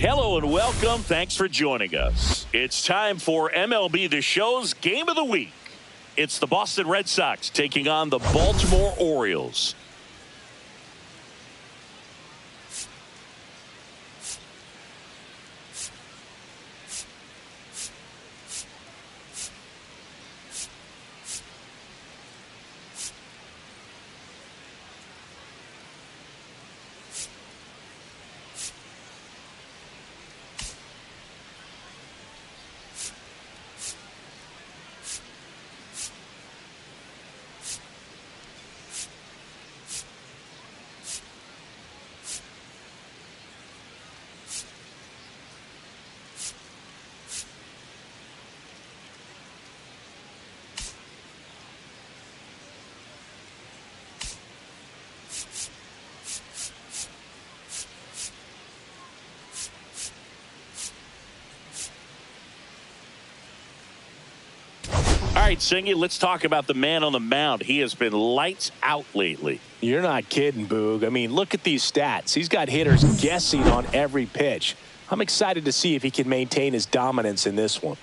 Hello and welcome. Thanks for joining us. It's time for MLB The Show's Game of the Week. It's the Boston Red Sox taking on the Baltimore Orioles. All right, Singy, let's talk about the man on the mound. He has been lights out lately. You're not kidding, Boog. I mean, look at these stats. He's got hitters guessing on every pitch. I'm excited to see if he can maintain his dominance in this one.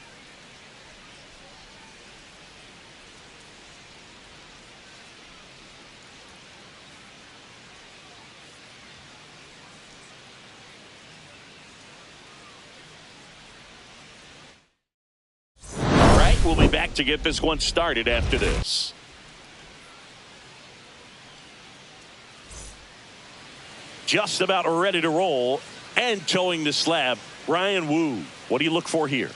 We'll be back to get this one started after this. Just about ready to roll and towing the slab. Ryan Wu, what do you look for here?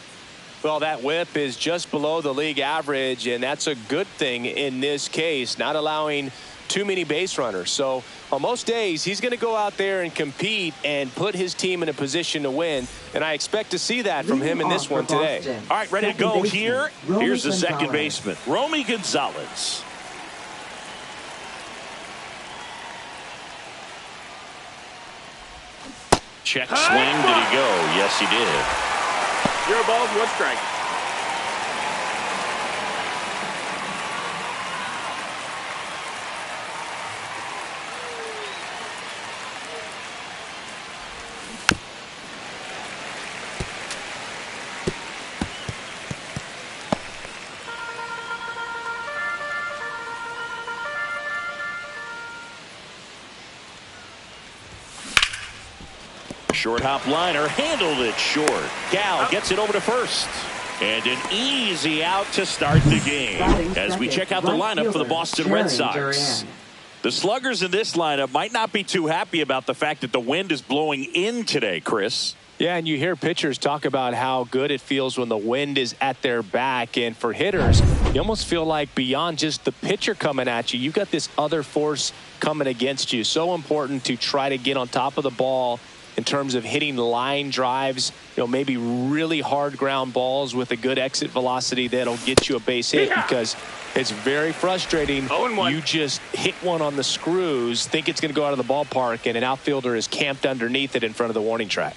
Well, that whip is just below the league average, and that's a good thing in this case, not allowing too many base runners. So on most days, he's going to go out there and compete and put his team in a position to win, and I expect to see that from him in this one today. All right, ready to go here. Here's the second baseman, Romy Gonzalez. Check swing. Did he go? Yes, he did. You're a ball, 1 strike. Short hop liner, handled it short. Gal gets it over to first. And an easy out to start the game. As we check out the lineup for the Boston Red Sox. The sluggers in this lineup might not be too happy about the fact that the wind is blowing in today, Chris. Yeah, and you hear pitchers talk about how good it feels when the wind is at their back. And for hitters, you almost feel like beyond just the pitcher coming at you, you've got this other force coming against you. So important to try to get on top of the ball in terms of hitting line drives, maybe really hard ground balls with a good exit velocity that'll get you a base hit, because it's very frustrating. You just hit one on the screws, think it's going to go out of the ballpark, and an outfielder is camped underneath it in front of the warning track.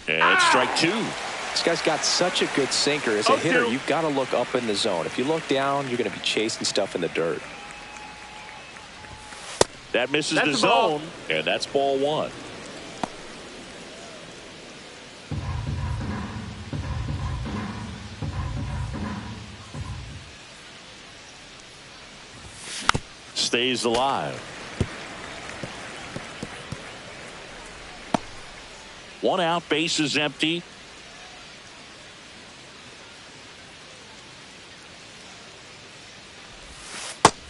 And strike 2. This guy's got such a good sinker. As a hitter, you've got to look up in the zone. If you look down, you're going to be chasing stuff in the dirt. That misses the zone, and that's ball 1. Stays alive. 1 out, base is empty.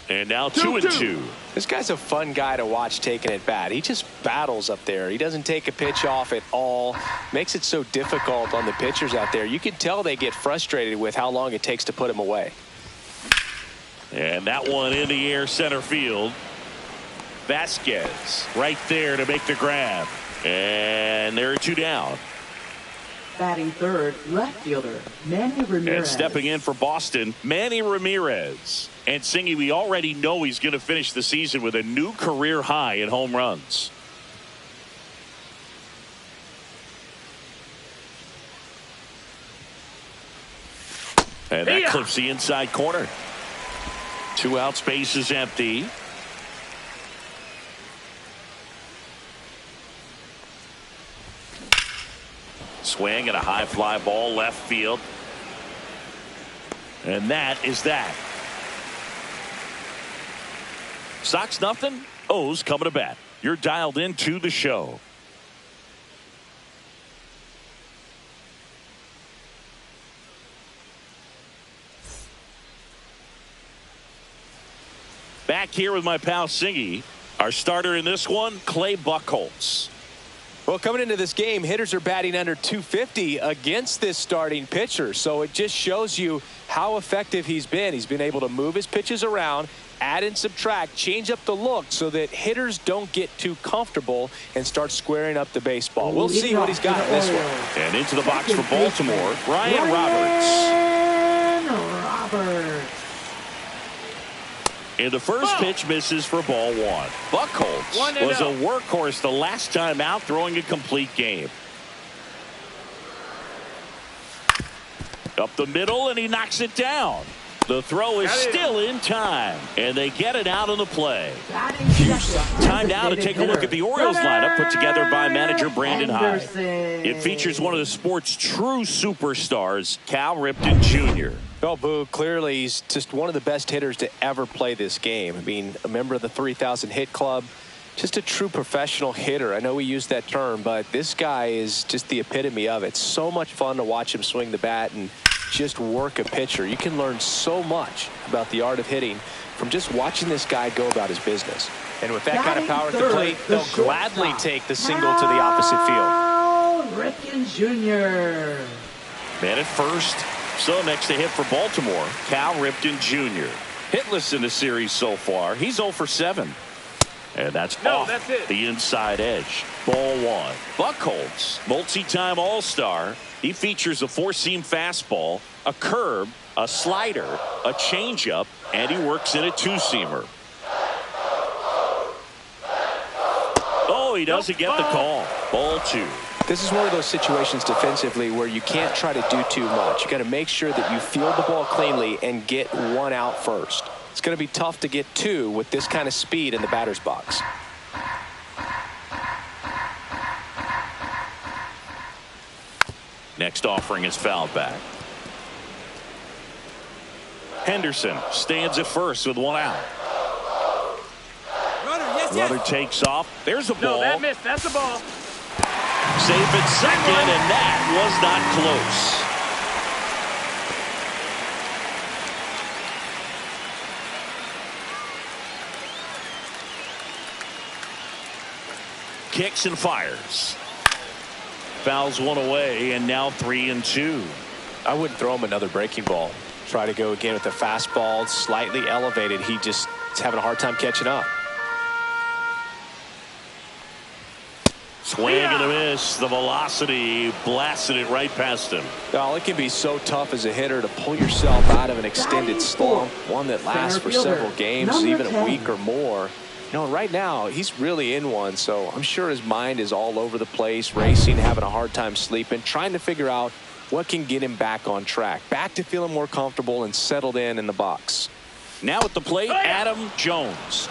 And now 2-2. This guy's a fun guy to watch taking at bat. He just battles up there. He doesn't take a pitch off at all. Makes it so difficult on the pitchers out there. You can tell they get frustrated with how long it takes to put him away. And that one in the air, center field. Vasquez right there to make the grab. And there are 2 down. Batting third, left fielder, Manny Ramirez. And stepping in for Boston, Manny Ramirez. And Singy, we already know he's going to finish the season with a new career high in home runs. And that clips the inside corner. 2 outs, base is empty. swing and a high fly ball left field. And that is that. Sox nothing. O's coming to bat. You're dialed into the show. Back here with my pal Singy. Our starter in this one, Clay Buchholz. Well, coming into this game, hitters are batting under 250 against this starting pitcher. So it just shows you how effective he's been. He's been able to move his pitches around, add and subtract, change up the look so that hitters don't get too comfortable and start squaring up the baseball. We'll see what he's got in this one. And into the box for Baltimore, Ryan Roberts. And the first pitch misses for ball one. Buchholz was a workhorse the last time out, throwing a complete game. Up the middle, and he knocks it down. The throw is still in time, and they get it out of the play. Time now to take a look at the Orioles lineup put together by manager Brandon Hyde. It features one of the sport's true superstars, Cal Ripken Jr. Well, Boo, clearly he's just one of the best hitters to ever play this game. I mean, a member of the 3,000 hit club, just a true professional hitter. I know we use that term, but this guy is just the epitome of it. So much fun to watch him swing the bat and just work a pitcher. You can learn so much about the art of hitting from just watching this guy go about his business. And with that kind of power at the plate, they'll gladly take the single to the opposite field. Ripken Jr. Man at first. So next to hit for Baltimore, Cal Ripken Jr. Hitless in the series so far. He's 0 for 7. And that's off the inside edge. Ball one. Buchholz, multi-time All-Star. He features a four-seam fastball, a curve, a slider, a changeup, and he works in a two-seamer. Oh, he doesn't get the call. Ball two. This is one of those situations defensively where you can't try to do too much. You got to make sure that you field the ball cleanly and get one out first. It's going to be tough to get two with this kind of speed in the batter's box. Next offering is fouled back. Henderson stands at first with one out. Runner takes off. There's a ball. No, that missed. That's a ball. Safe at second, and that was not close. Kicks and fires. Fouls one away, and now 3-2. I wouldn't throw him another breaking ball. Try to go again with the fastball, slightly elevated. He just is having a hard time catching up. Swing and a miss. The velocity blasted it right past him. Well, it can be so tough as a hitter to pull yourself out of an extended slump, one that lasts for several games, even a week or more. You know, right now, he's really in one, so I'm sure his mind is all over the place, racing, having a hard time sleeping, trying to figure out what can get him back on track, back to feeling more comfortable and settled in the box. Now at the plate, Adam Jones.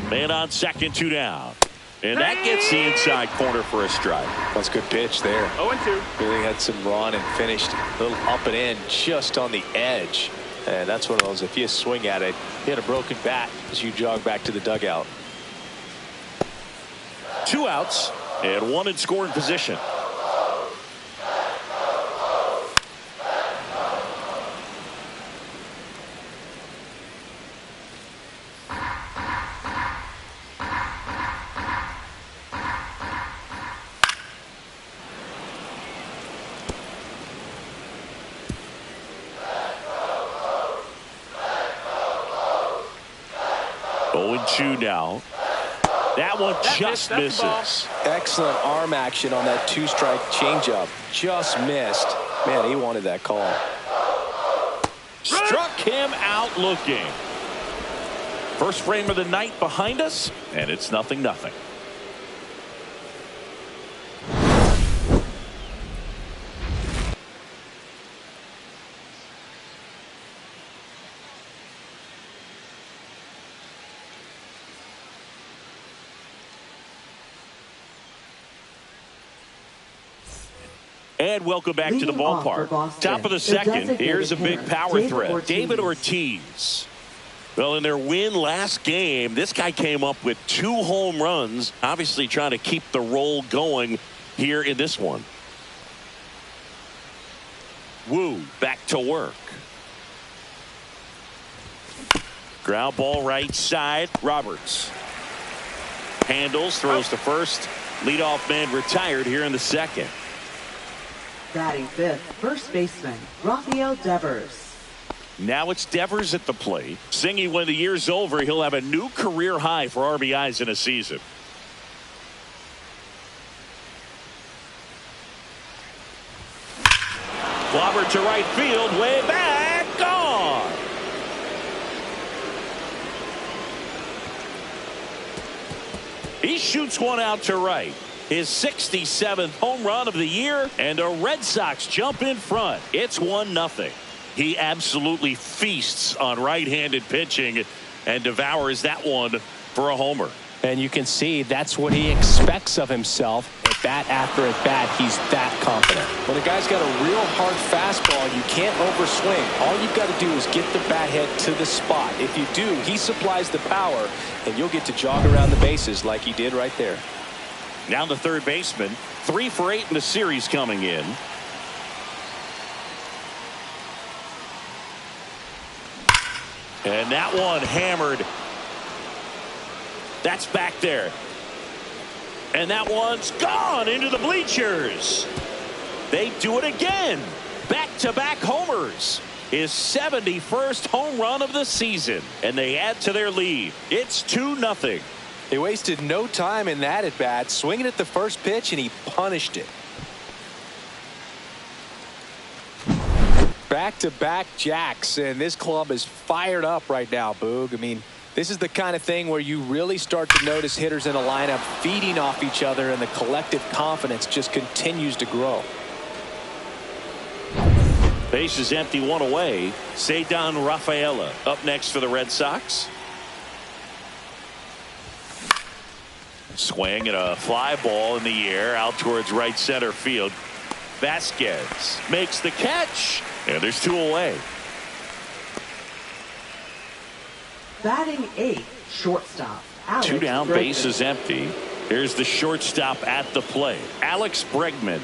Man on second, 2 down. And that gets the inside corner for a strike. That's a good pitch there. 0-2. Really had some run and finished a little up and in just on the edge. And that's one of those, if you swing at it, you hit a broken bat as you jog back to the dugout. 2 outs and 1 in scoring position. Now that one just misses. Excellent arm action on that 2-strike changeup. Just missed. Man, he wanted that call. Struck him out looking. First frame of the night behind us, and it's 0-0. And welcome back to the Leading off for ballpark. Boston, Top of the second. designated Here's a big hitter, power David threat. Ortiz. David Ortiz. Well, in their win last game, this guy came up with 2 home runs, obviously trying to keep the roll going here in this one. Wu back to work. Ground ball right side. Roberts handles, throws to first. Leadoff man retired here in the second. Batting fifth, first baseman, Rafael Devers. Now it's Devers at the plate. Singing when the year's over, he'll have a new career high for RBIs in a season. Clobbered to right field, way back, gone. He shoots one out to right. His 67th home run of the year, and the Red Sox jump in front. It's 1-0. He absolutely feasts on right-handed pitching and devours that one for a homer. And you can see that's what he expects of himself. At bat after at bat, he's that confident. When a guy's got a real hard fastball, you can't overswing. All you've got to do is get the bat head to the spot. If you do, he supplies the power, and you'll get to jog around the bases like he did right there. Now the third baseman, 3 for 8 in the series coming in. And that one hammered. That's back there. And that one's gone into the bleachers. They do it again. Back-to-back homers. His 71st home run of the season. And they add to their lead. It's 2-0. They wasted no time in that at bat, swinging at the first pitch, and he punished it. Back-to-back jacks, and this club is fired up right now, Boog. I mean, this is the kind of thing where you really start to notice hitters in a lineup feeding off each other, and the collective confidence just continues to grow. Base is empty, 1 away. Ceddanne Rafaela up next for the Red Sox. Swing and a fly ball in the air out towards right center field. Vasquez makes the catch, and there's 2 away. Batting eighth, shortstop, Alex 2 down, Bregman. base is empty. Here's the shortstop at the plate, Alex Bregman.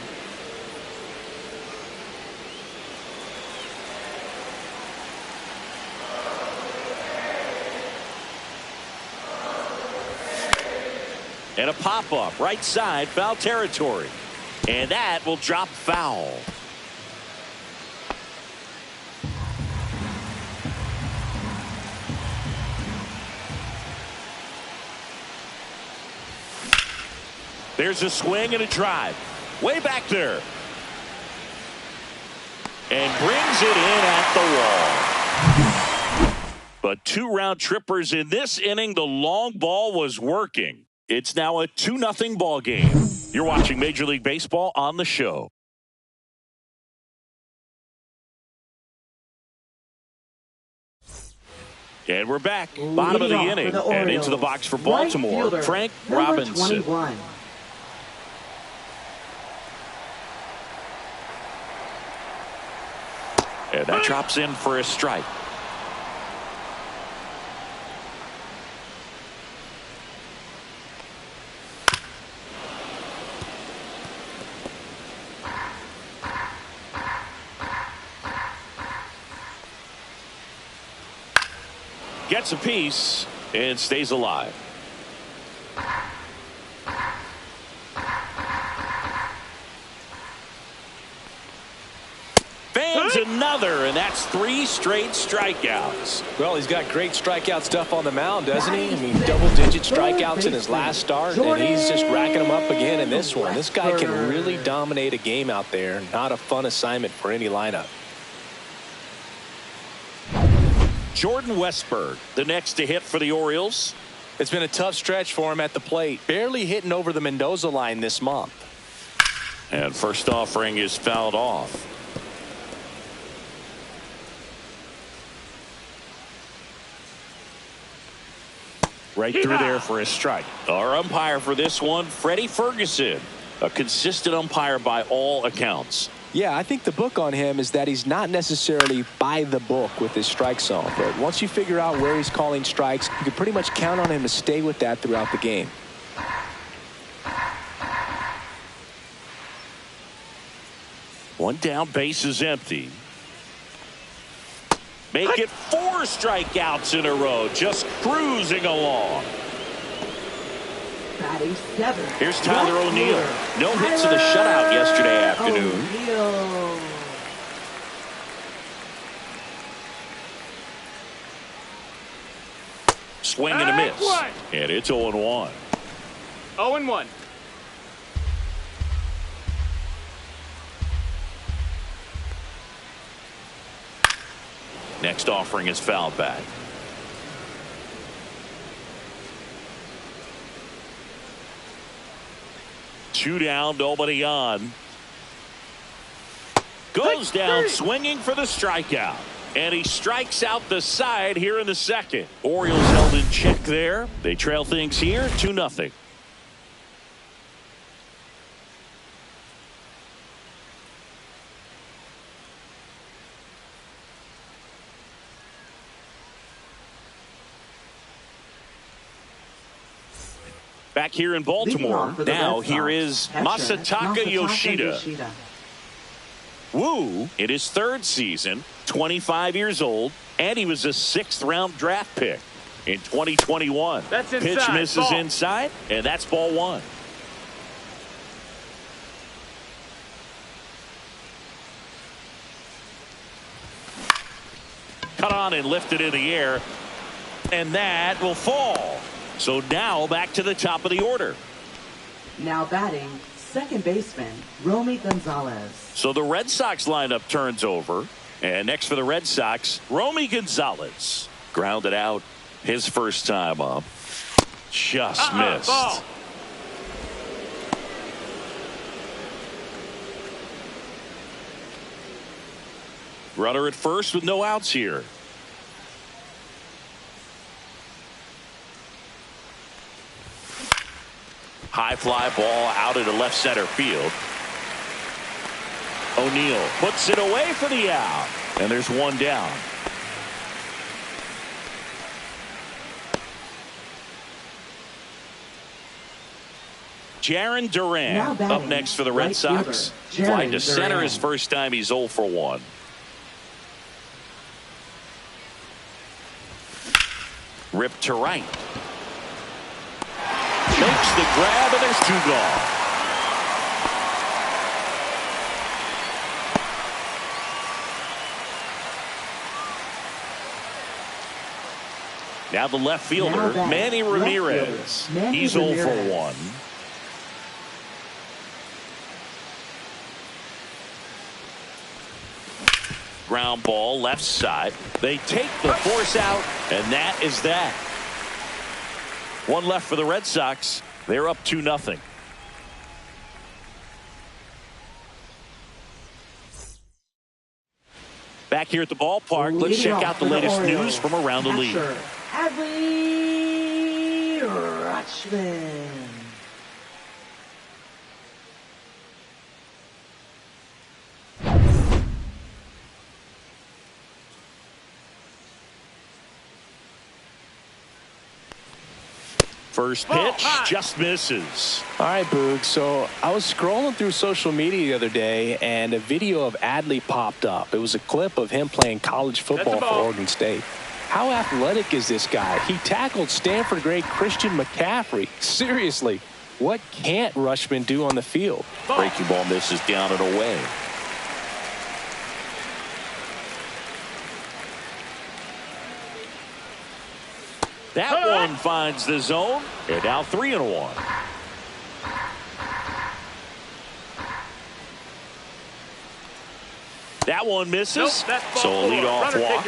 And a pop-up right side, foul territory. And that will drop foul. There's a swing and a drive. Way back there. And brings it in at the wall. But 2 round trippers in this inning. The long ball was working. It's now a 2-0 ball game. You're watching Major League Baseball on the show. And we're back. Bottom of the inning. And into the box for Baltimore, Right Frank fielder, Robinson. 21. And that drops in for a strike. Gets a piece and stays alive. Fans another, and that's 3 straight strikeouts. Well, he's got great strikeout stuff on the mound, doesn't he? I mean, double-digit strikeouts in his last start, and he's just racking them up again in this one. This guy can really dominate a game out there. Not a fun assignment for any lineup. Jordan Westburg, the next to hit for the Orioles. It's been a tough stretch for him at the plate. Barely hitting over the Mendoza line this month. And first offering is fouled off. Right through there for a strike. Our umpire for this one, Freddie Ferguson. A consistent umpire by all accounts. Yeah, I think the book on him is that he's not necessarily by the book with his strike zone. But once you figure out where he's calling strikes, you can pretty much count on him to stay with that throughout the game. One down, base is empty. Make it 4 strikeouts in a row, just cruising along. Batting 7. Here's Tyler O'Neill. No hits in the shutout yesterday afternoon. O'Neill. Swing and a miss. And it's 0-1. 0-1. Next offering is fouled back. Two down, nobody on. Goes down swinging for the strikeout. And he strikes out the side here in the second. Orioles held in check there. They trail things here 2-0. Back here in Baltimore, now here is Masataka Yoshida. Wu, in his 3rd season, 25 years old, and he was a 6th-round draft pick in 2021. That's inside. Pitch misses ball. inside, and that's ball 1. Cut on and lifted in the air, and that will fall. So now back to the top of the order. Now batting, second baseman, Romy Gonzalez. So the Red Sox lineup turns over. And next for the Red Sox, Romy Gonzalez. Grounded out his first time up. Just missed. Ball. Runner at first with no outs here. High fly ball out into left center field. O'Neill puts it away for the out. And there's one down. Jarren Duran up next for the Red Sox. Flying to center his first time. He's 0 for 1. Ripped to right. Makes the grab, and there's 2 gone. Now the left fielder, Manny Ramirez. He's 0 for 1. Ground ball left side. They take the force out, and that is that. One left for the Red Sox. They're up 2-0. Back here at the ballpark, let's check out the latest news from around the league. Adley Rutschman. First pitch just misses. All right, Boog. So I was scrolling through social media the other day, and a video of Adley popped up. It was a clip of him playing college football for Oregon State. How athletic is this guy? He tackled Stanford great Christian McCaffrey. Seriously, what can't Rutschman do on the field? Breaking ball misses down and away. That one finds the zone. They're now 3-1. That one misses. So a leadoff walk.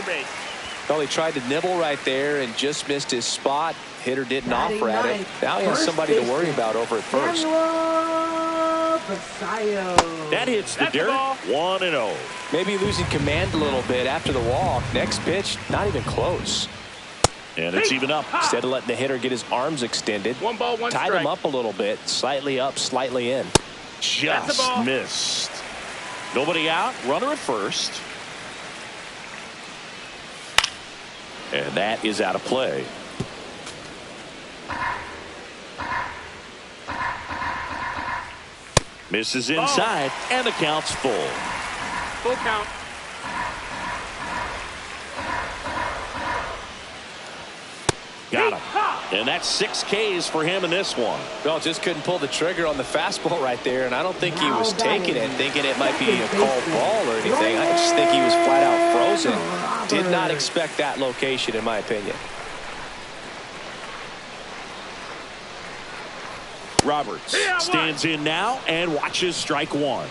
Well, he tried to nibble right there and just missed his spot. Hitter didn't offer at it. Now he has somebody to worry about over at first. That hits the dirt. 1-0. Maybe losing command a little bit after the walk. Next pitch, not even close. And it's even up. Instead of letting the hitter get his arms extended, One ball, one tied strike. him up a little bit, slightly up, slightly in. Just missed. Nobody out. Runner at first. And that is out of play. Misses inside, and the count's full. Full count. Got him. And that's 6 Ks for him in this one. Well, just couldn't pull the trigger on the fastball right there, and I don't think he was taking it, thinking it might be a called ball or anything. I just think he was flat out frozen. Did not expect that location, in my opinion. Roberts stands in now and watches strike one.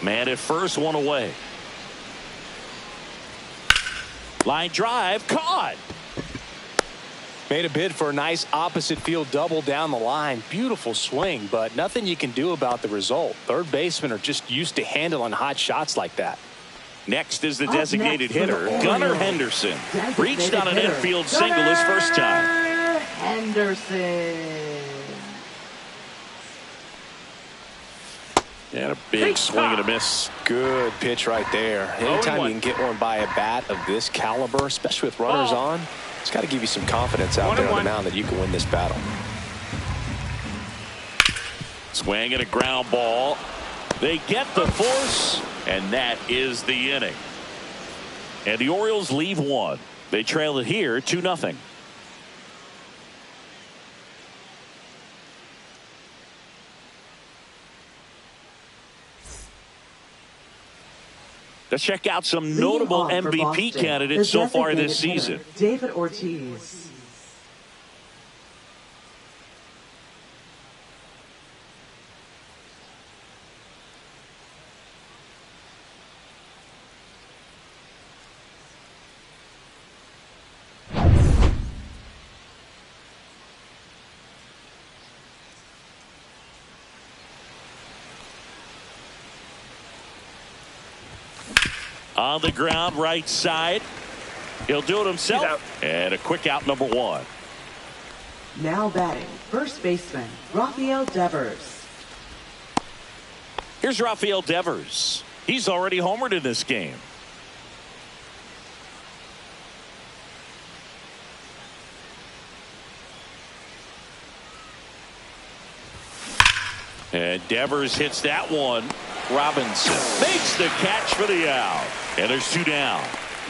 Man at first, one away. Line drive, caught. Made a bid for a nice opposite field double down the line. Beautiful swing, but nothing you can do about the result. Third basemen are just used to handling hot shots like that. Next is the designated hitter, Gunnar Henderson. Reached on an infield single his first time. Henderson. And a big swing and a miss. Good pitch right there. Anytime you can get one by a bat of this caliber, especially with runners on, it's got to give you some confidence out there on the mound that you can win this battle. Swing and a ground ball. They get the force, and that is the inning. And the Orioles leave one. They trail it here 2-0. Let's check out some notable MVP candidates so far this season. David Ortiz. On the ground, right side. He'll do it himself. And a quick out, number one. Now batting, first baseman, Rafael Devers. Here's Rafael Devers. He's already homered in this game. And Devers hits that one. Robinson makes the catch for the out. And there's 2 down.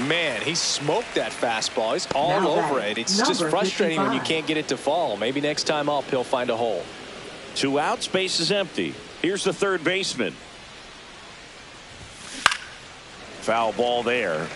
Man, he smoked that fastball. He's all over it. It's just frustrating 55. When you can't get it to fall. Maybe next time up, he'll find a hole. 2 outs, base is empty. Here's the third baseman. Foul ball there.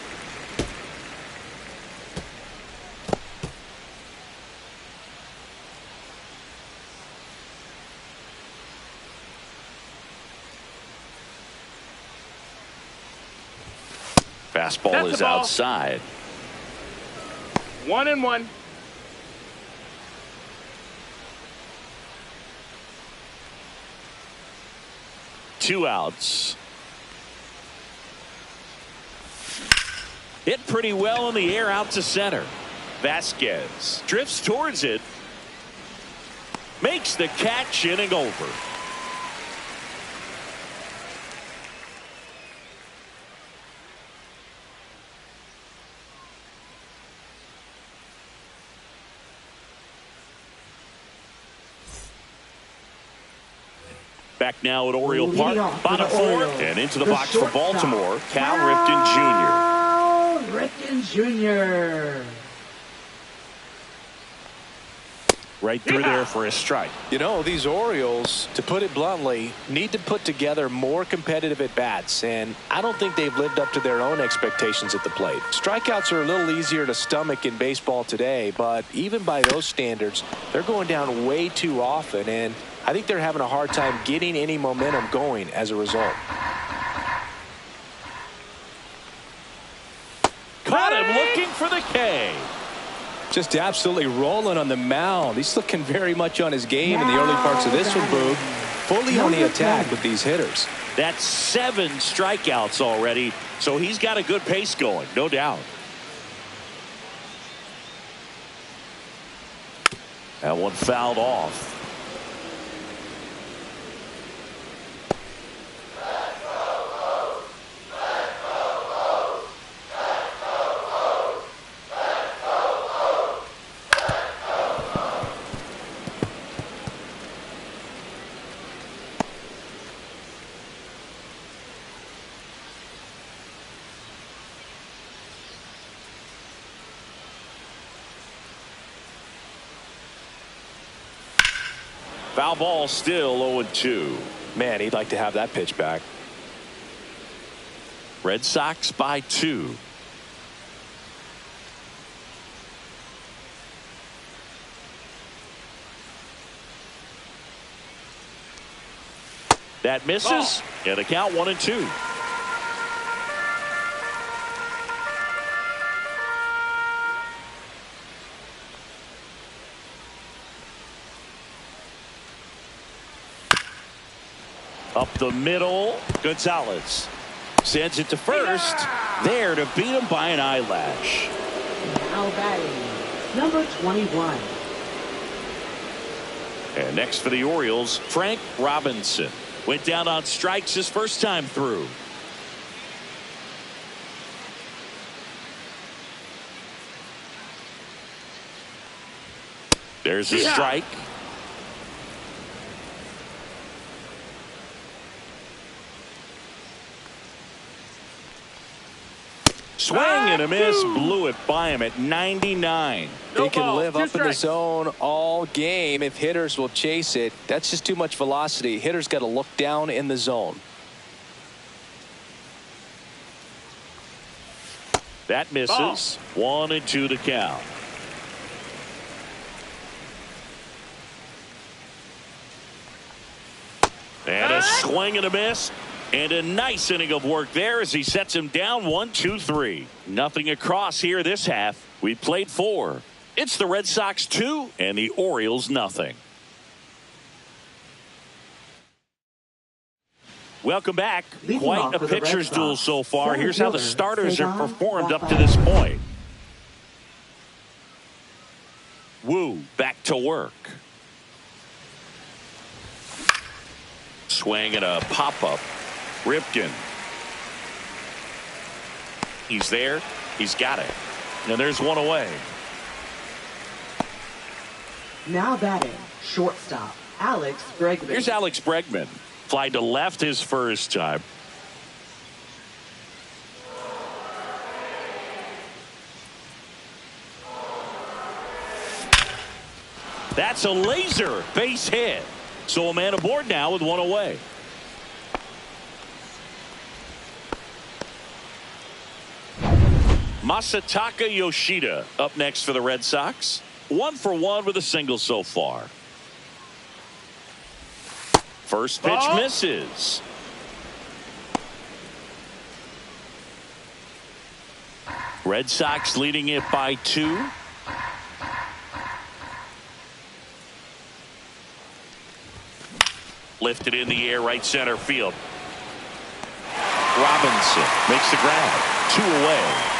Fastball is outside. 1-1. Two outs. Hit pretty well in the air out to center. Vasquez drifts towards it. Makes the catch, inning over. Back now at Oriole Park, bottom 4th, and into the box for Baltimore, Cal Ripken Jr. Right through there for a strike. You know, these Orioles, to put it bluntly, need to put together more competitive at-bats, and I don't think they've lived up to their own expectations at the plate. Strikeouts are a little easier to stomach in baseball today, but even by those standards, they're going down way too often, and I think they're having a hard time getting any momentum going as a result. Caught him looking for the K. Just absolutely rolling on the mound. He's looking very much on his game in the early parts of this one, Boog. Fully on the attack with these hitters. That's 7 strikeouts already, so he's got a good pace going, no doubt. That one fouled off. Foul ball, still 0-2. Man, he'd like to have that pitch back. Red Sox by 2. That misses. And the count 1-2. Up the middle, Gonzalez sends it to first. There to beat him by an eyelash. Now batting, number 21. And next for the Orioles, Frank Robinson. Went down on strikes his first time through. There's a strike. Swing and a miss, blew it by him at 99. He can live up in the zone all game if hitters will chase it. That's just too much velocity. Hitters got to look down in the zone. That misses. 1-2 to count. And a swing and a miss. And a nice inning of work there as he sets him down 1-2-3. Nothing across here this half. We played 4. It's the Red Sox 2 and the Orioles nothing. Welcome back. Quite a pitcher's duel so far. Here's how the starters have performed up to this point. Wu back to work. Swing and a pop-up. Ripken. He's there. He's got it. And there's one away. Now batting, shortstop, Alex Bregman. Here's Alex Bregman. Fly to left his first time. That's a laser base hit. So a man aboard now with one away. Masataka Yoshida up next for the Red Sox. 1 for 1 with a single so far. First pitch misses. Red Sox leading it by 2. Lifted in the air, right center field. Robinson makes the grab. 2 away.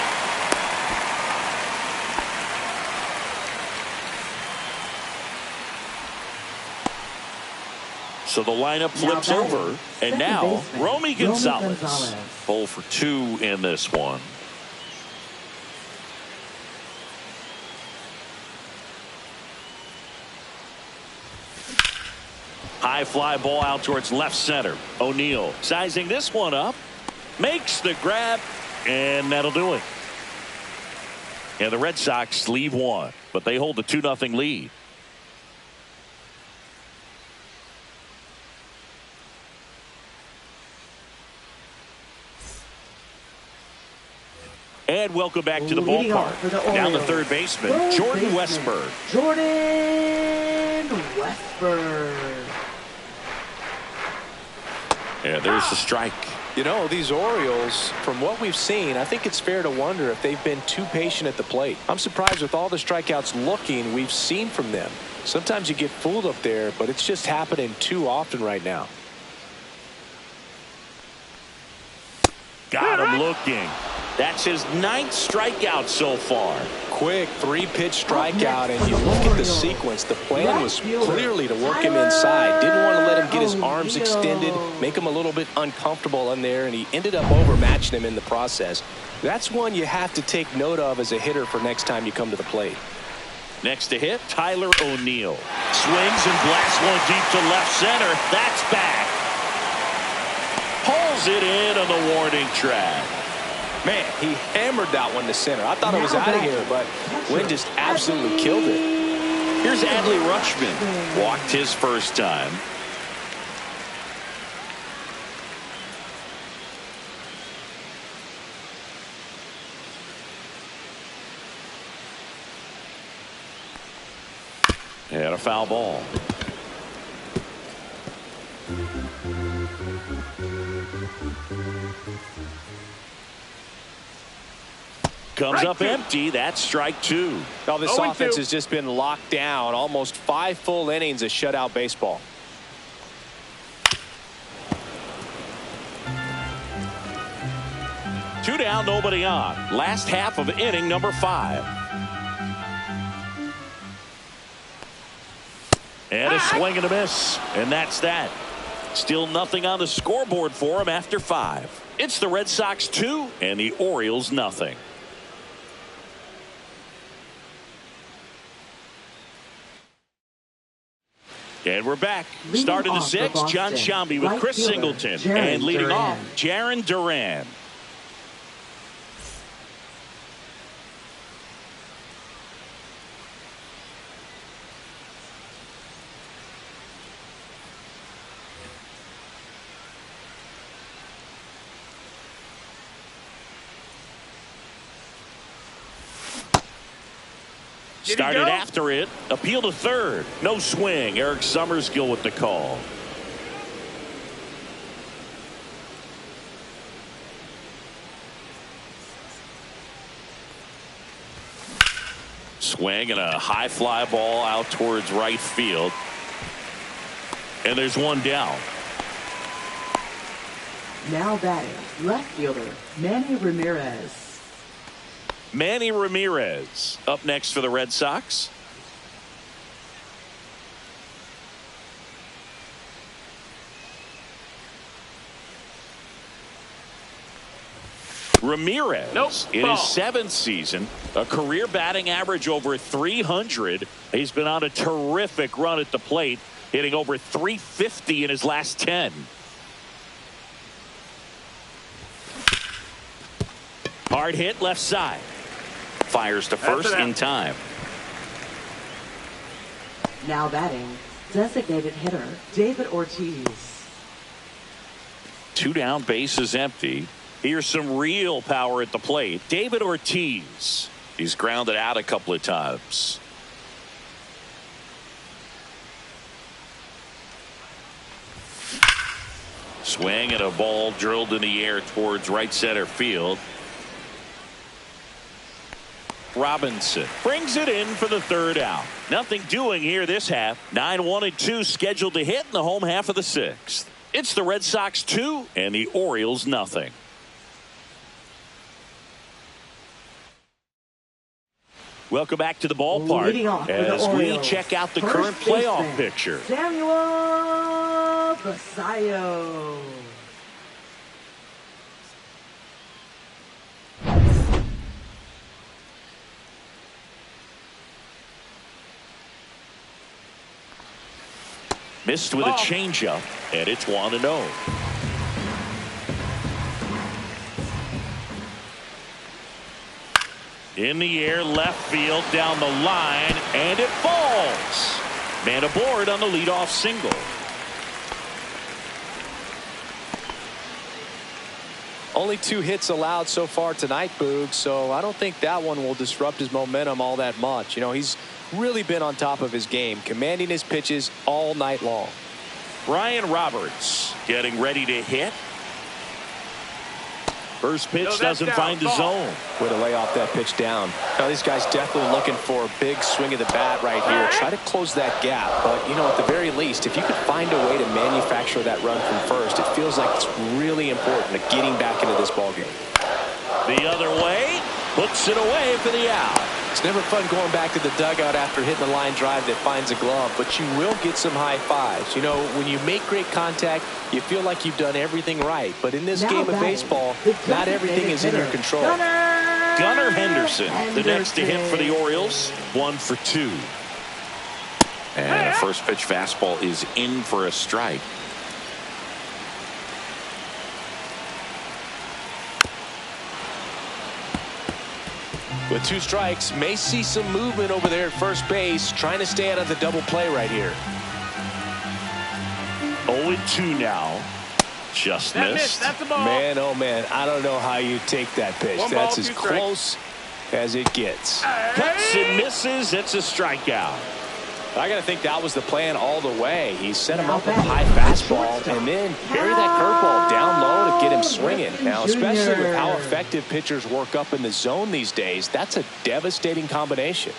So the lineup flips over, and now Romy Gonzalez. 0 for 2 in this one. High fly ball out towards left center. O'Neill sizing this one up, makes the grab, and that'll do it. And the Red Sox leave one, but they hold the 2-0 lead. And welcome back to the ballpark. Now the third baseman, Jordan Westburg. Jordan Westburg. Yeah, there's the strike. You know, these Orioles, from what we've seen, I think it's fair to wonder if they've been too patient at the plate. I'm surprised with all the strikeouts we've seen from them. Sometimes you get fooled up there, but it's just happening too often right now. Got him looking. That's his 9th strikeout so far. Quick 3-pitch strikeout, and you look at the sequence. The plan was clearly to work him inside. Didn't want to let him get his arms extended, make him a little bit uncomfortable in there, and he ended up overmatching him in the process. That's one you have to take note of as a hitter for next time you come to the plate. Next to hit, Tyler O'Neill. Swings and blasts one deep to left center. That's back. Pulls it in on the warning track. Man, he hammered that one to center. I thought it was out of here, but Wynn just absolutely killed it. Here's Adley Rutschman. Walked his first time. And a foul ball. Comes up empty. That's strike two. Well, this offense has just been locked down. Almost 5 full innings of shutout baseball. Two down, nobody on. Last half of inning number 5. And a swing and a miss. And that's that. Still nothing on the scoreboard for him after 5. It's the Red Sox 2 and the Orioles nothing. And we're back. Start of the 6th, John Sciambi with Chris Singleton. And leading off, Jarren Duran. Started after it. Appeal to third. No swing. Eric Summerskill with the call. Swing and a high fly ball out towards right field. And there's one down. Now batting, left fielder, Manny Ramirez. Manny Ramirez up next for the Red Sox. Ramirez in his 7th season, a career batting average over 300. He's been on a terrific run at the plate, hitting over 350 in his last 10. Hard hit left side. Fires to first in time. Now batting, designated hitter, David Ortiz. 2 down, bases empty. Here's some real power at the plate. David Ortiz. He's grounded out a couple of times. Swing and a ball drilled in the air towards right center field. Robinson brings it in for the 3rd out. Nothing doing here this half. 9-1-2 scheduled to hit in the home half of the 6th. It's the Red Sox 2 and the Orioles nothing. Welcome back to the ballpark as we check out the current playoff picture. Samuel Basallo. Missed with a changeup, and it's 1-0. In the air, left field, down the line, and it falls. Man aboard on the leadoff single. Only 2 hits allowed so far tonight, Boog, so I don't think that one will disrupt his momentum all that much. You know, he's really been on top of his game, commanding his pitches all night long. Brian Roberts getting ready to hit. First pitch doesn't find the zone. Way to lay off that pitch down. Now these guys definitely looking for a big swing of the bat right here. Try to close that gap. But, you know, at the very least, if you could find a way to manufacture that run from first, it feels like it's really important to getting back into this ballgame. The other way, puts it away for the out. It's never fun going back to the dugout after hitting a line drive that finds a glove, but you will get some high fives. You know, when you make great contact, you feel like you've done everything right. But in this game of baseball, not everything is in your control. Gunnar Henderson, the next to hit for the Orioles, 1 for 2. And a first pitch fastball is in for a strike. With 2 strikes, may see some movement over there at first base, trying to stay out of the double play right here. 0-2 now. Just missed. That's a ball. Man, oh man, I don't know how you take that pitch. One That's ball, as 2 strikes. close as it gets. Cuts and misses. It's a strikeout. I got to think that was the plan all the way. He set him up with a high fastball and then carry that curveball down low to get him swinging. Now, especially with how effective pitchers work up in the zone these days, that's a devastating combination.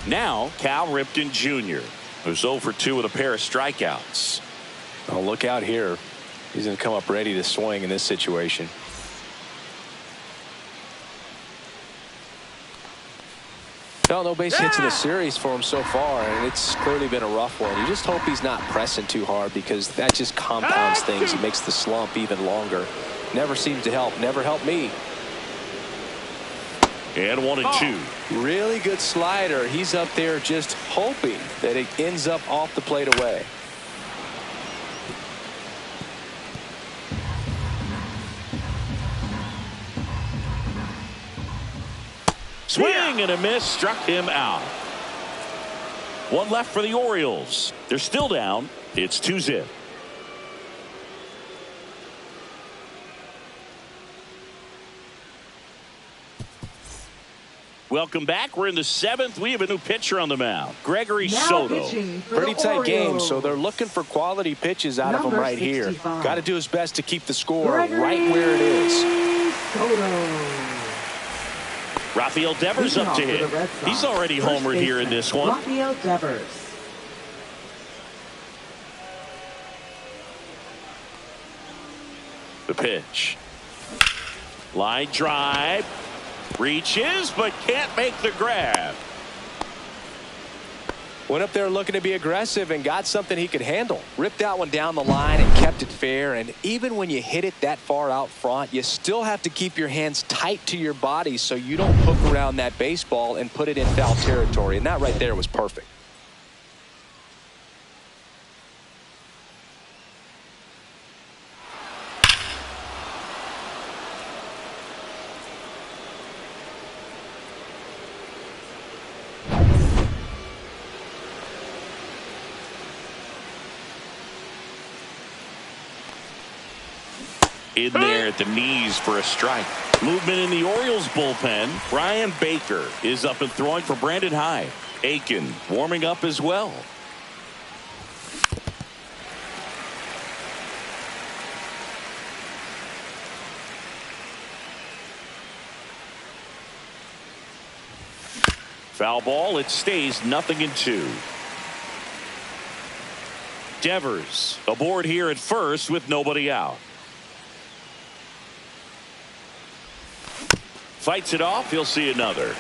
Now, Cal Ripken Jr., who's 0 for 2 with a pair of strikeouts. Oh, look out here. He's going to come up ready to swing in this situation. No base hits in the series for him so far, and it's clearly been a rough one. You just hope he's not pressing too hard, because that just compounds things and makes the slump even longer. Never seems to help. Never helped me. And 1-2. Really good slider. He's up there just hoping that it ends up off the plate away. Swing and a miss, struck him out. 1 left for the Orioles. They're still down. It's 2-0. Welcome back. We're in the 7th. We have a new pitcher on the mound, Gregory Soto. Pretty tight game, so they're looking for quality pitches out of him right here. Got to do his best to keep the score right where it is. Soto. Rafael Devers up to hit. He's already homered here in this one. Rafael Devers. The pitch. Line drive. Reaches, but can't make the grab. Went up there looking to be aggressive and got something he could handle. Ripped that one down the line and kept it fair. And even when you hit it that far out front, you still have to keep your hands tight to your body so you don't hook around that baseball and put it in foul territory. And that right there was perfect. In there at the knees for a strike. Movement in the Orioles bullpen. Brian Baker is up and throwing for Brandon Hyde. Aiken warming up as well. Foul ball. It stays 0-2. Devers aboard here at first with nobody out. Fights it off. He'll see another.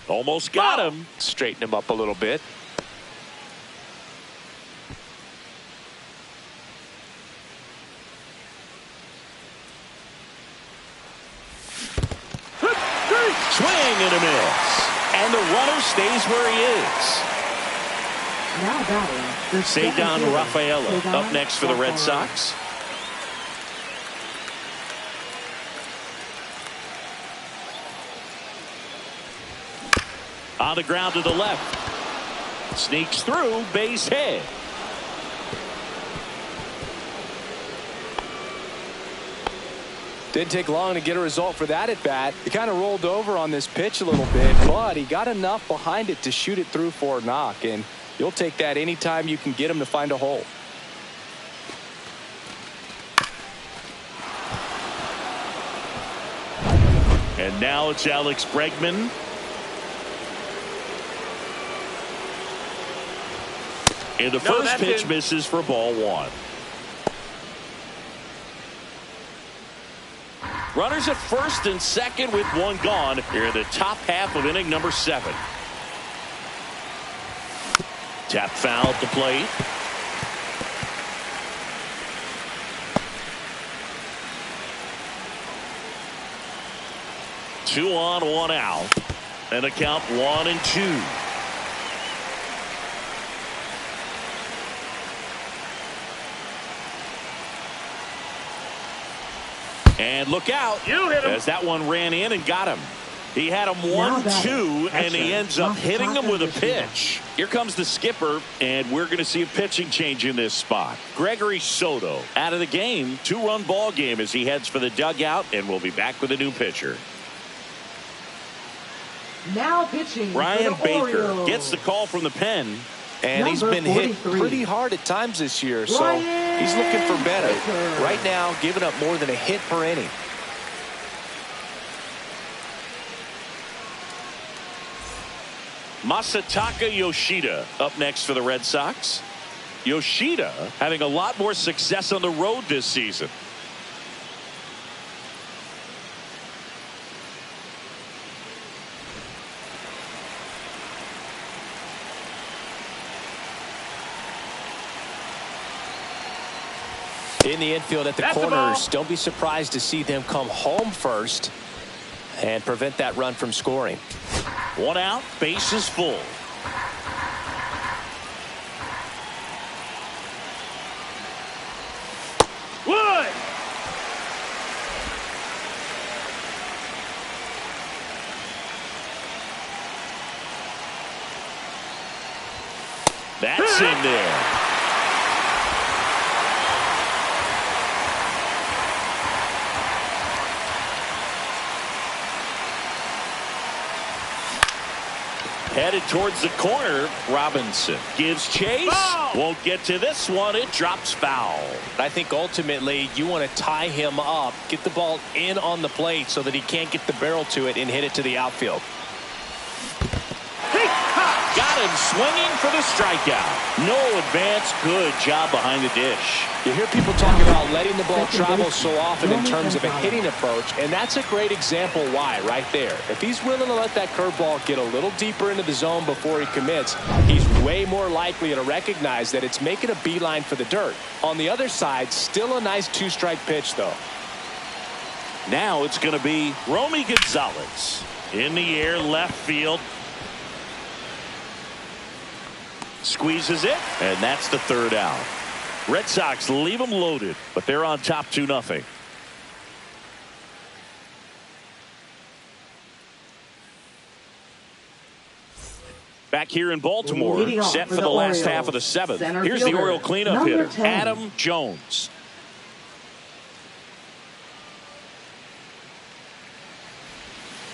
Almost got him. Straighten him up a little bit. Swing and a miss. And the runner stays where he is. Now batting, Cedar Rafaela up next for the Red Sox. On the ground to the left. Sneaks through, base hit. Didn't take long to get a result for that at bat. He kind of rolled over on this pitch a little bit, but he got enough behind it to shoot it through for a knock. And you'll take that anytime you can get him to find a hole. And now it's Alex Bregman. And the first pitch misses for ball one. Runners at first and second with one gone here in the top half of inning number 7. Tap foul at the plate. Two on, one out. And a count 1-2. And look out, You hit him. as that one ran in and got him. He had him 1-2, and he ends up hitting him with a pitch. Here comes the skipper, and we're going to see a pitching change in this spot. Gregory Soto out of the game. 2-run ball game as he heads for the dugout, and we'll be back with a new pitcher. Now pitching. Ryan for the Baker Orioles. gets the call from the pen. And he's Number been hit 43. pretty hard at times this year, so Ryan he's looking for better. Baker. Right now, giving up more than a hit per inning. Masataka Yoshida up next for the Red Sox. Yoshida having a lot more success on the road this season. In the infield at the That's the corners, ball. don't be surprised to see them come home first and prevent that run from scoring. 1 out, bases full. Wood. That's in there. Headed towards the corner. Robinson gives chase. Foul. Won't get to this one. It drops foul. I think ultimately you want to tie him up, get the ball in on the plate so that he can't get the barrel to it and hit it to the outfield. Got him swinging for the strikeout. No advance. Good job behind the dish. You hear people talk about letting the ball travel so often in terms of a hitting approach, and that's a great example why right there. If he's willing to let that curveball get a little deeper into the zone before he commits, he's way more likely to recognize that it's making a beeline for the dirt. On the other side, still a nice 2-strike pitch, though. Now it's going to be Romy Gonzalez. In the air, left field. Squeezes it, and that's the 3rd out. Red Sox leave them loaded, but they're on top 2-0. Back here in Baltimore, Leading off set for for the the last Orioles, half of the 7th. center Here's the fielder, Oriole cleanup number hitter, 10. Adam Jones.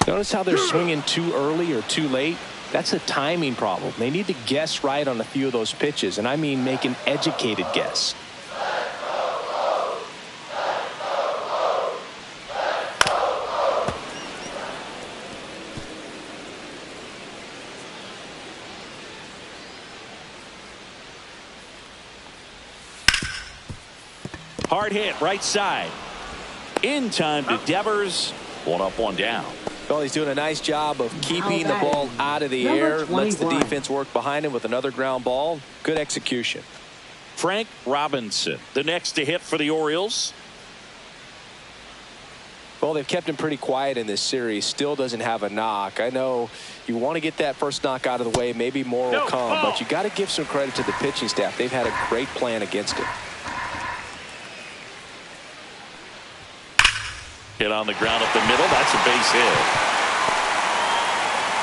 Notice how they're swinging too early or too late? That's a timing problem. They need to guess right on a few of those pitches, and I mean make an educated guess. Hard hit, right side. In time to Devers. 1 up, 1 down. Well, he's doing a nice job of keeping the ball out of the Number air. Lets the 21. defense work behind him with another ground ball. Good execution. Frank Robinson, the next to hit for the Orioles. Well, they've kept him pretty quiet in this series. Still doesn't have a knock. I know you want to get that first knock out of the way. Maybe more will come, but you got to give some credit to the pitching staff. They've had a great plan against him. Hit on the ground up the middle. That's a base hit.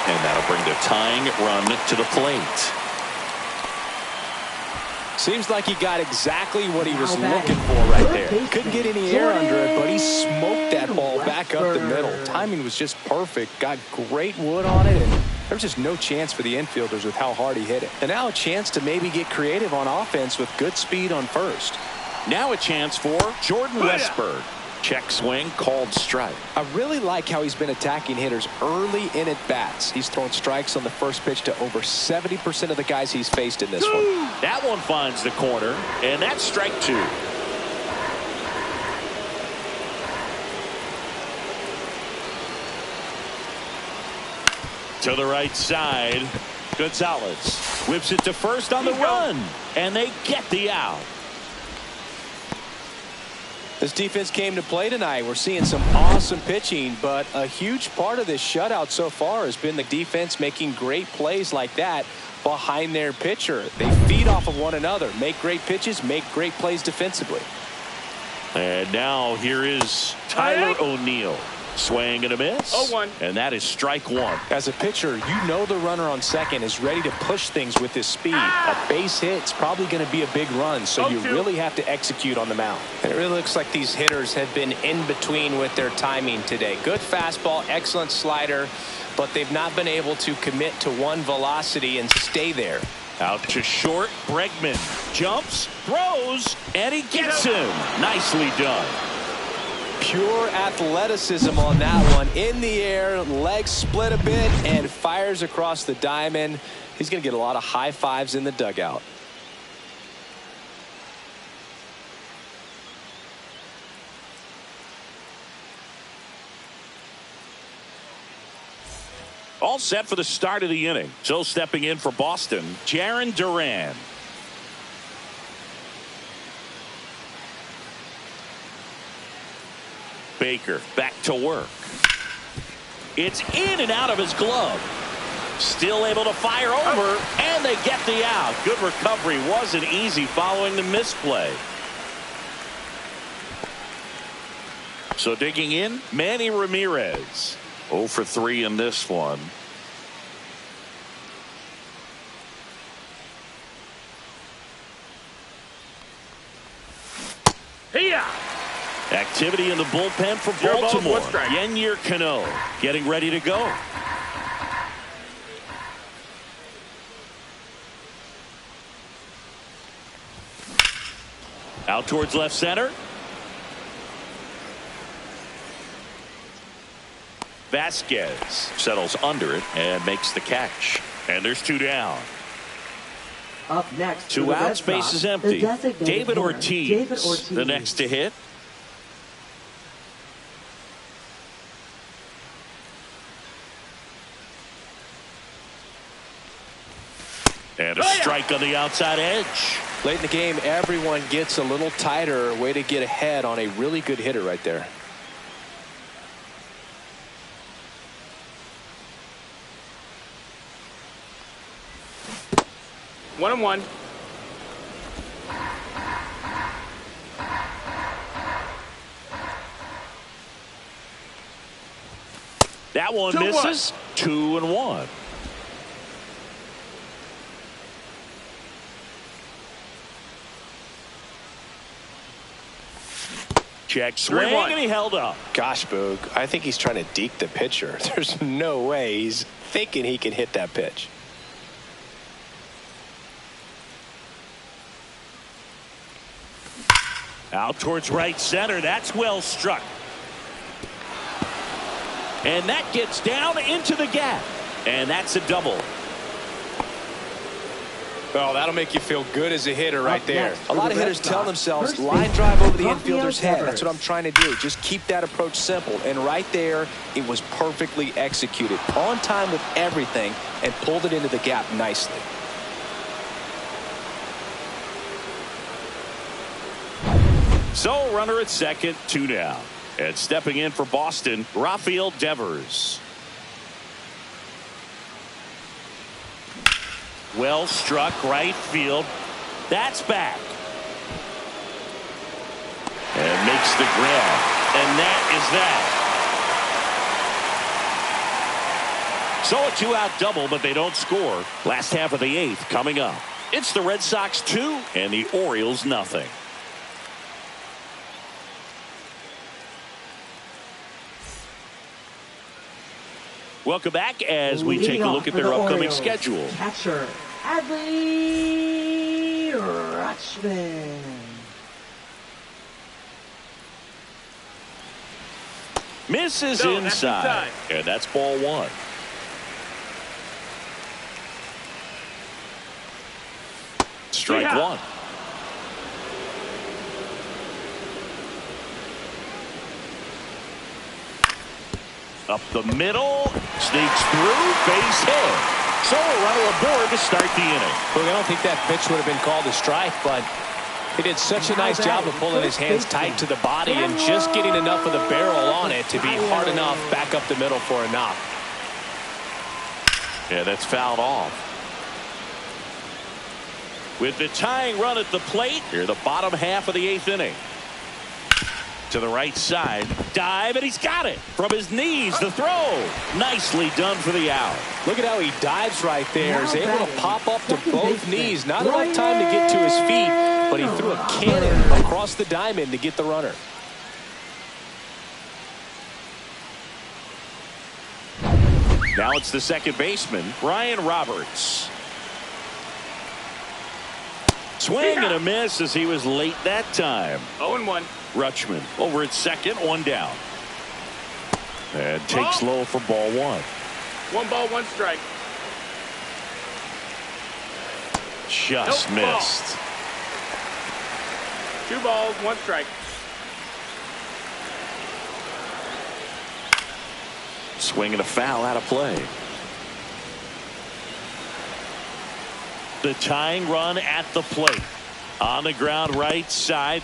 And that'll bring the tying run to the plate. Seems like he got exactly what he was looking for right there. Couldn't get any air under it, but he smoked that ball back up the middle. Timing was just perfect. Got great wood on it, and there was just no chance for the infielders with how hard he hit it. And now a chance to maybe get creative on offense with good speed on first. Now a chance for Jordan Westburg. Check swing, called strike. I really like how he's been attacking hitters early in at-bats. He's thrown strikes on the first pitch to over 70% of the guys he's faced in this one. That one finds the corner, and that's strike 2. To the right side, Gonzalez whips it to first on the run, and they get the out. This defense came to play tonight. We're seeing some awesome pitching, but a huge part of this shutout so far has been the defense making great plays like that behind their pitcher. They feed off of one another, make great pitches, make great plays defensively. And now here is Tyler O'Neill. Swing and a miss. 0-1. And that is strike one. As a pitcher, you know the runner on second is ready to push things with his speed. A base hit's probably going to be a big run, so you really have to execute on the mound. And it really looks like these hitters have been in between with their timing today. Good fastball, excellent slider, but they've not been able to commit to one velocity and stay there. Out to short. Bregman jumps, throws, and he gets him. Nicely done. Pure athleticism on that one. In the air, legs split a bit, and fires across the diamond. He's going to get a lot of high fives in the dugout. All set for the start of the inning. So stepping in for Boston, Jarren Duran. Baker back to work. It's in and out of his glove. Still able to fire over, and they get the out. Good recovery. Wasn't easy following the misplay. So digging in, Manny Ramirez. 0 for 3 in this one. Hiya! Activity in the bullpen for Baltimore. Yennier Cano getting ready to go. Out towards left center. Vasquez settles under it and makes the catch. And there's 2 down. Up next, 2 outs, base is empty. David Ortiz, the next to hit. And a strike on the outside edge. Late in the game, everyone gets a little tighter. Way to get ahead on a really good hitter right there. One and one. That one misses. 2-1. Check swing, and he held up. Gosh, Boog, I think he's trying to deke the pitcher. There's no way he's thinking he can hit that pitch. Out towards right center. That's well struck. And that gets down into the gap. And that's a double. Oh, that'll make you feel good as a hitter right there. A lot of hitters tell themselves, line drive over the infielder's head. That's what I'm trying to do. Just keep that approach simple. And right there, it was perfectly executed. On time with everything and pulled it into the gap nicely. So runner at second, 2 down. And stepping in for Boston, Rafael Devers. Well struck right field. That's back. And makes the grab. And that is that. So a 2-out double, but they don't score. Last half of the 8th coming up. It's the Red Sox 2 and the Orioles nothing. Welcome back as we take a look at their upcoming schedule. Catcher Adley Rutschman. Misses inside. And that's ball 1. Strike 1. Up the middle, sneaks through, base hit. So a runner aboard to start the inning. Look, I don't think that pitch would have been called a strike, but He did such a nice job of pulling his hands tight to the body and just getting enough of the barrel on it to be hard enough back up the middle for a knock. Yeah, that's fouled off. With the tying run at the plate, here the bottom half of the 8th inning. To the right side, dive, and he's got it. From his knees, the throw. Nicely done for the out. Look at how he dives right there. He's able to pop up to both knees. Not enough time to get to his feet, but he threw a cannon across the diamond to get the runner. Now it's the second baseman, Brian Roberts. Swing and a miss as he was late that time. 0-1. Rutschman over at second, 1 down. And takes low for ball 1. 1 ball, 1 strike. Just missed. 2 balls, 1 strike. Swing and a foul out of play. The tying run at the plate. On the ground right side.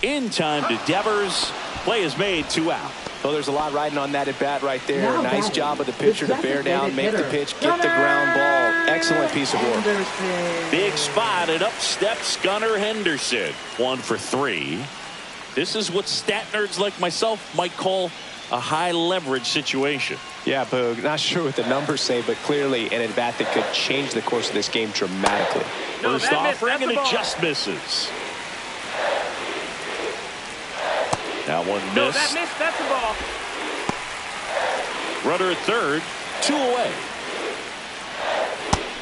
In time to Devers. Play is made, 2 out. Well, there's a lot riding on that at bat right there. Nice job of the pitcher to bear down, make the pitch, get the ground ball. Excellent piece of work. Big spot, and up steps Gunnar Henderson. 1 for 3. This is what stat nerds like myself might call a high leverage situation. Yeah, Boog, not sure what the numbers say, but clearly an at-bat that could change the course of this game dramatically. First offering, and it just misses. That one missed. No, that missed. That's the ball. Runner at third, 2 away.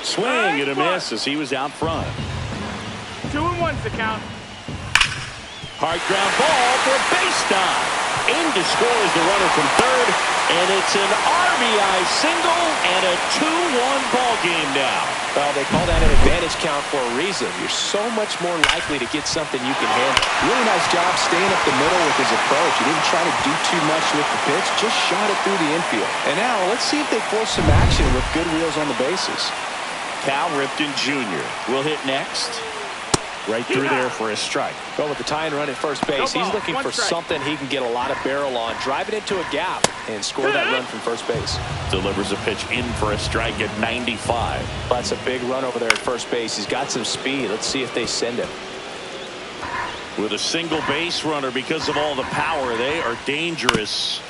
Swing and a miss as he was out front. 2-1's the count. Hard ground ball for a base dive. In to score is the runner from third, and it's an RBI single and a 2-1 ball game now. Well, they call that an advantage count for a reason. You're so much more likely to get something you can handle. Really nice job staying up the middle with his approach. He didn't try to do too much with the pitch, just shot it through the infield. And now let's see if they force some action with good wheels on the bases. Cal Ripken Jr. will hit next. Right through there for a strike. Well, with the tie and run at first base, he's looking for something he can get a lot of barrel on. Drive it into a gap and score that run from first base. Delivers a pitch in for a strike at 95. That's a big run over there at first base. He's got some speed. Let's see if they send him. With a single base runner, because of all the power, they are dangerous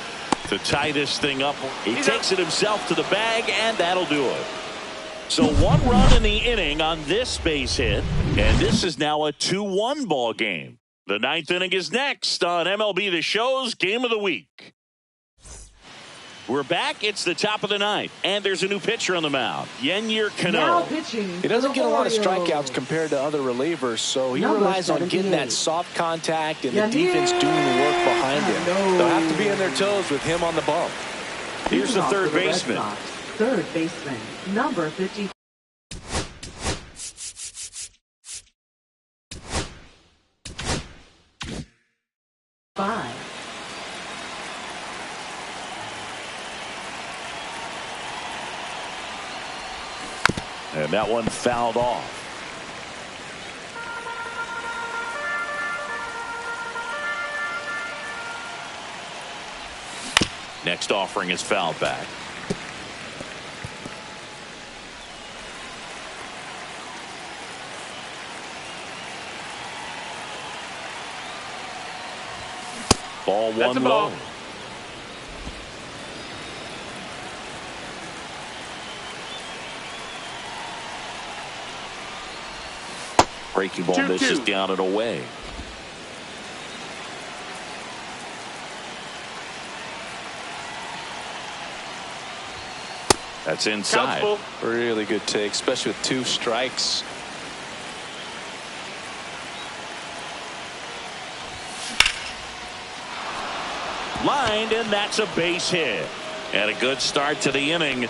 to tie this thing up. He takes it himself to the bag, and that'll do it. So 1 run in the inning on this base hit, and this is now a 2-1 ball game. The 9th inning is next on MLB The Show's Game of the Week. We're back. It's the top of the 9th, and there's a new pitcher on the mound, Yennier Cano. He doesn't get a lot of strikeouts compared to other relievers, so he relies on getting that soft contact and the defense doing the work behind him. They'll have to be on their toes with him on the bump. Here's the third baseman. Third baseman, number 50. And that one fouled off. Next offering is fouled back. Ball 1 low. Breaking ball misses down and away. That's inside. Really good take, especially with 2 strikes. Lined, and that's a base hit. And a good start to the inning.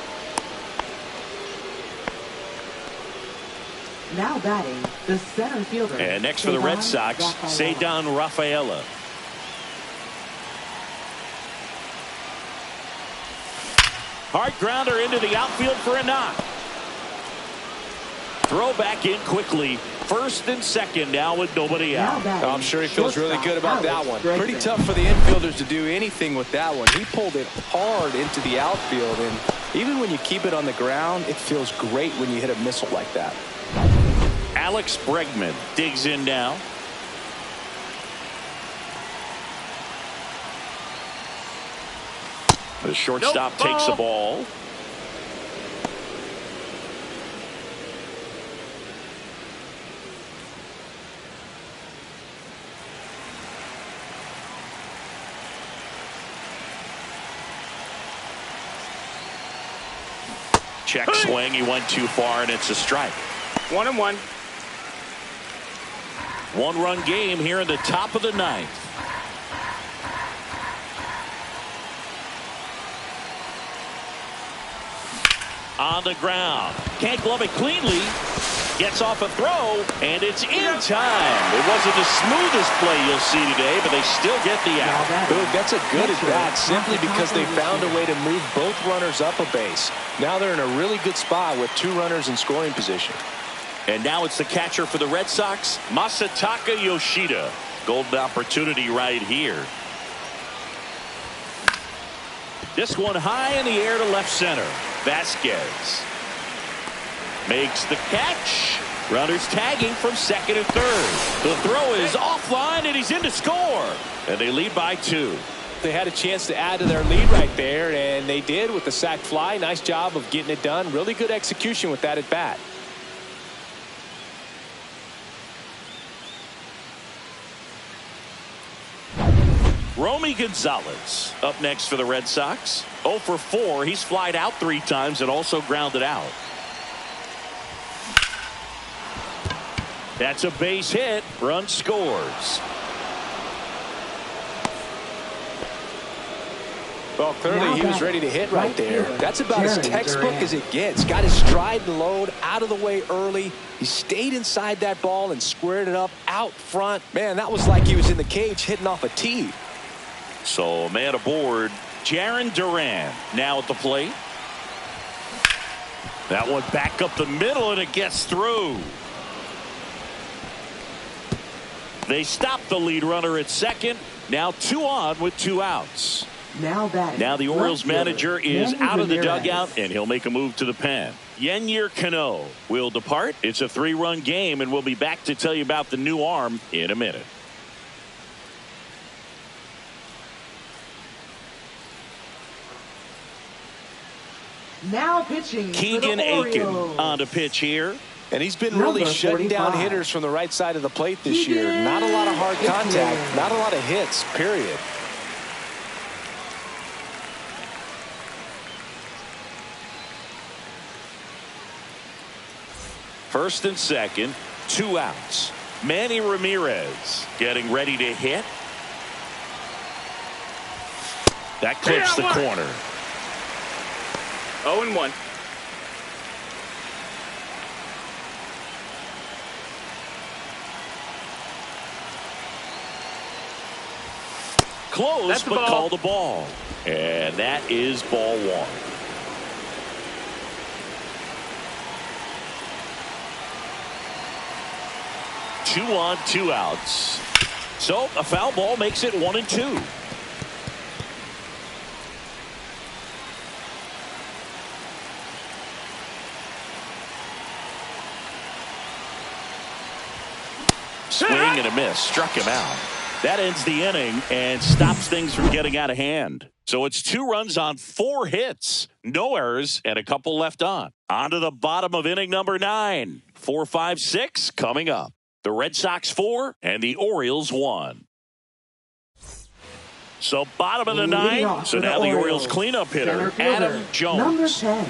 Now batting, the center fielder. And next for the Red Sox, Ceddanne Rafaela. Hard grounder into the outfield for a knock. Throw back in quickly first and second now with nobody out. I'm sure he feels really good about that one. Pretty tough for the infielders to do anything with that one. He pulled it hard into the outfield, and even when you keep it on the ground, it feels great when you hit a missile like that. Alex Bregman digs in now. The shortstop takes the ball. Check swing. He went too far, and it's a strike. 1-1. One-run game here in the top of the ninth. On the ground. Can't glove it cleanly. Gets off a throw, and it's in time. It wasn't the smoothest play you'll see today, but they still get the out. Boog, that's a good at bat simply because they found a way to move both runners up a base. Now they're in a really good spot with two runners in scoring position. And now it's the catcher for the Red Sox, Masataka Yoshida. Golden opportunity right here. This one high in the air to left center. Vasquez makes the catch. Runners tagging from second and third. The throw is offline, and he's in to score. And they lead by 2. They had a chance to add to their lead right there, and they did with the sac fly. Nice job of getting it done. Really good execution with that at bat. Romy Gonzalez up next for the Red Sox. 0 for 4. He's flied out 3 times and also grounded out. That's a base hit. Run scores. Well, clearly he was ready to hit right there. That's about as textbook as it gets. Got his stride and load out of the way early. He stayed inside that ball and squared it up out front. Man, that was like he was in the cage hitting off a tee. So, man aboard, Jaron Duran now at the plate. That one back up the middle, and it gets through. They stop the lead runner at second. Now 2 on with 2 outs. Now the Orioles manager is out of the dugout, and he'll make a move to the pen. Yennier Cano will depart. It's a 3-run game, and we'll be back to tell you about the new arm in a minute. Now pitching Keegan Aiken on the pitch here. And he's been really shutting down hitters from the right side of the plate this year. Not a lot of hard contact, not a lot of hits, period. First and second, 2 outs. Manny Ramirez getting ready to hit. That clips the corner. 0-1. Close, but call the ball. And that is ball 1. Two on, 2 outs. So a foul ball makes it 1-2. Swing and a miss. Struck him out. That ends the inning and stops things from getting out of hand. So it's 2 runs on 4 hits. No errors and a couple left on. On to the bottom of inning number 9. 4, 5, 6 coming up. The Red Sox 4 and the Orioles 1. So bottom of the 9. So now the Orioles cleanup hitter, Adam Jones. Number 10.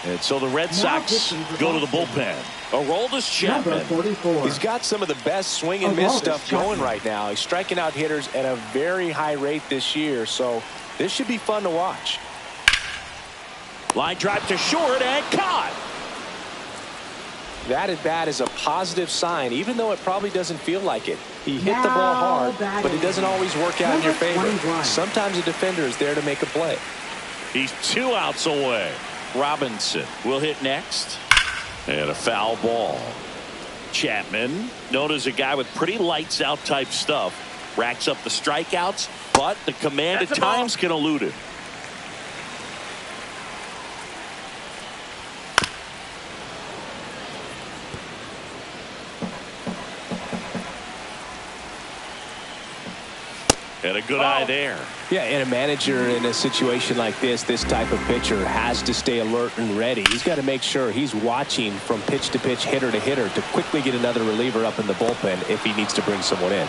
And so the Red Sox go to the bullpen. Aroldis Chapman. He's got some of the best swing and miss stuff going right now. He's striking out hitters at a very high rate this year, so this should be fun to watch. Line drive to short and caught. That at bat is a positive sign, even though it probably doesn't feel like it. He hit the ball hard, but it doesn't always work out in your favor. Sometimes a defender is there to make a play. He's 2 outs away. Robinson will hit next. And a foul ball. Chapman, known as a guy with pretty lights out type stuff, racks up the strikeouts, but the command at times can elude him. And a good eye there. Yeah, and a manager in a situation like this type of pitcher has to stay alert and ready. He's got to make sure he's watching from pitch to pitch, hitter to hitter, to quickly get another reliever up in the bullpen if he needs to bring someone in.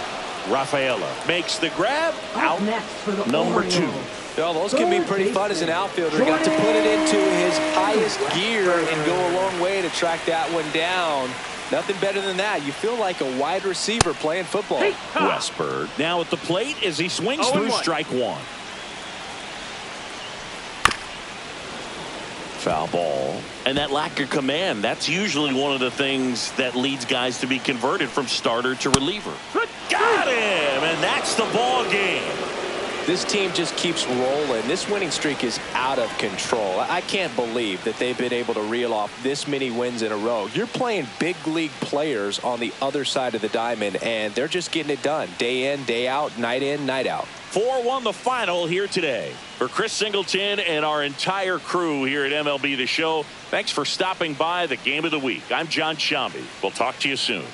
Rafaela makes the grab. Out number 2. Well, those can be pretty fun as an outfielder. Got to put it into his highest gear and go a long way to track that one down. Nothing better than that. You feel like a wide receiver playing football. Westberg now at the plate as he swings through strike 1. Foul ball. And that lack of command, that's usually one of the things that leads guys to be converted from starter to reliever. Got him, and that's the ball game. This team just keeps rolling. This winning streak is out of control. I can't believe that they've been able to reel off this many wins in a row. You're playing big league players on the other side of the diamond, and they're just getting it done. Day in, day out, night in, night out. 4-1 the final here today. For Chris Singleton and our entire crew here at MLB The Show, thanks for stopping by the Game of the Week. I'm John Shambi. We'll talk to you soon.